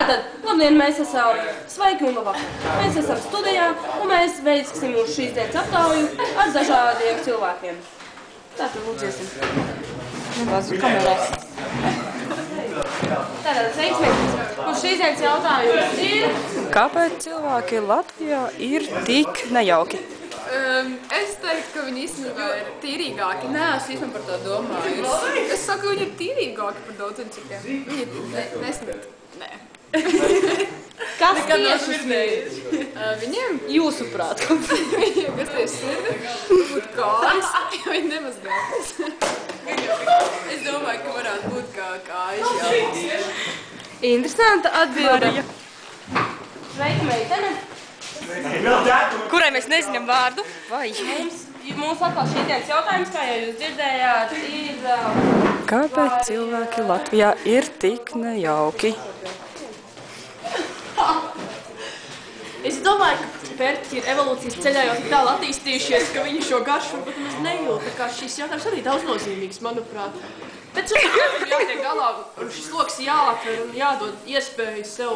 Tātad, labdien, mēs esam sveiki un labvakar. Mēs esam studijā un mēs veiksim mūsu šīs dienas aptauju ar dažādiem cilvēkiem. Tātad, lūdziesim. Nebāzu kamerās. Tātad, sveicināti. Mūsu šīs dienas jautājums ir... Kāpēc cilvēki Latvijā ir tik nejauki? Es teiktu, ka viņi īstenībā ir tīrīgāki. Nē, es īstenībā par to domāju. Es saku, ka viņi ir tīrīgāki par daudziem citiem. Viņi ir nesmīt. Nē. Kas tieši smīt? Viņiem? Jūsuprāt. Viņiem, kas tieši sirdi, būtu kājas, jo viņi nemazgājas. Es domāju, ka varētu būt kā kājas, jā. Interesanta atbilde. Sveika, meitene. Kurai mēs nezinām vārdu? Vai? Mums atkal šī dienas jautājums, kā jau jūs dzirdējāt, ir... Kāpēc cilvēki Latvijā ir tik nejauki? Es domāju, ka pērtiķi ir evolūcijas ceļā jau tik tālu attīstījušies, ka viņi šo garšu varbūt nemaz nejūt. Tā kā šis jautājums arī daudz nozīmīgs, manuprāt. Bet cilvēkiem ir jātiek galā, un šis loks jāatver un jādod iespēju sev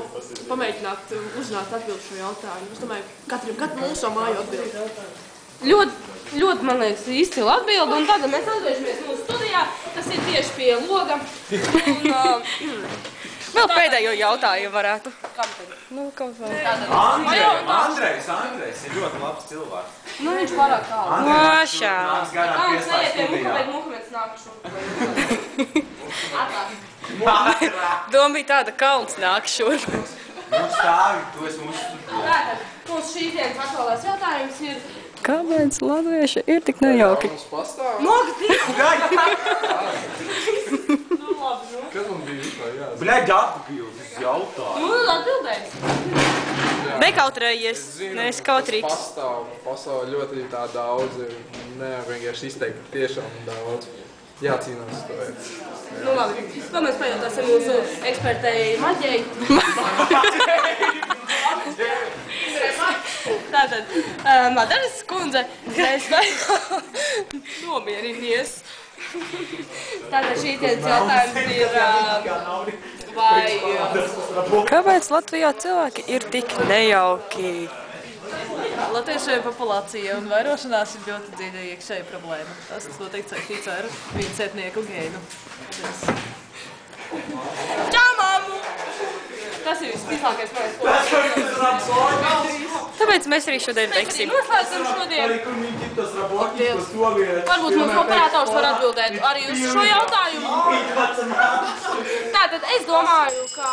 pamēģināt uzzināt atbildi šo jautājumu. Es domāju, katram mūsu māju atbildi. Ļoti, man liekas, izcila atbilde, un tagad mēs atgriežamies mūsu studijā, kas ir tieši pie loga. Vēl pēdējo jautājumu varētu. Kam tad? Nu, kaut vai. Andrejs ir ļoti labs cilvēks. Nu, viņš pārāk tālu. Mašā. Kāds nejiet pie Muka, bet Muhameds nāk šurp. Atrā. Doma bija tāda, Kalns nāk šurp. Mums stāvi, tu esi mums studijā. Tātad, mums šīs dienas aktuālais jautājums ir... Kāpēc latvieši ir tik nejauki? Kad man bija vispār jāsaka? Bļaļ, atbildi uz jautājumu. Nu, atbildēs. Nekautrējies, neesi kautrīgs. Pastāv pasauli ļoti tā daudz, nevar vienkārši izteikt tiešām daudz. Jācīnās to vērts. Nu, labi. Vēl mēs pajautāsim mūsu ekspertei Maģei. Tātad, Madaras kundze, es nomierinies. Tātad šī dienas jautājums ir, vai... Kāpēc Latvijā cilvēki ir tik nejauki? Latviešu populācija un vairošanās ir ļoti dziļa iekšēja problēma. Tas noteikti saistīts ar viņu cietnieku gēnu. Čau, mammu! Tas ir visvislākais mājās, ko Tāpēc mēs arī šodien veiksim. noslēdzam šodien. Varbūt mums operators var atbildēt arī uz šo jautājumu. Tātad es domāju, ka...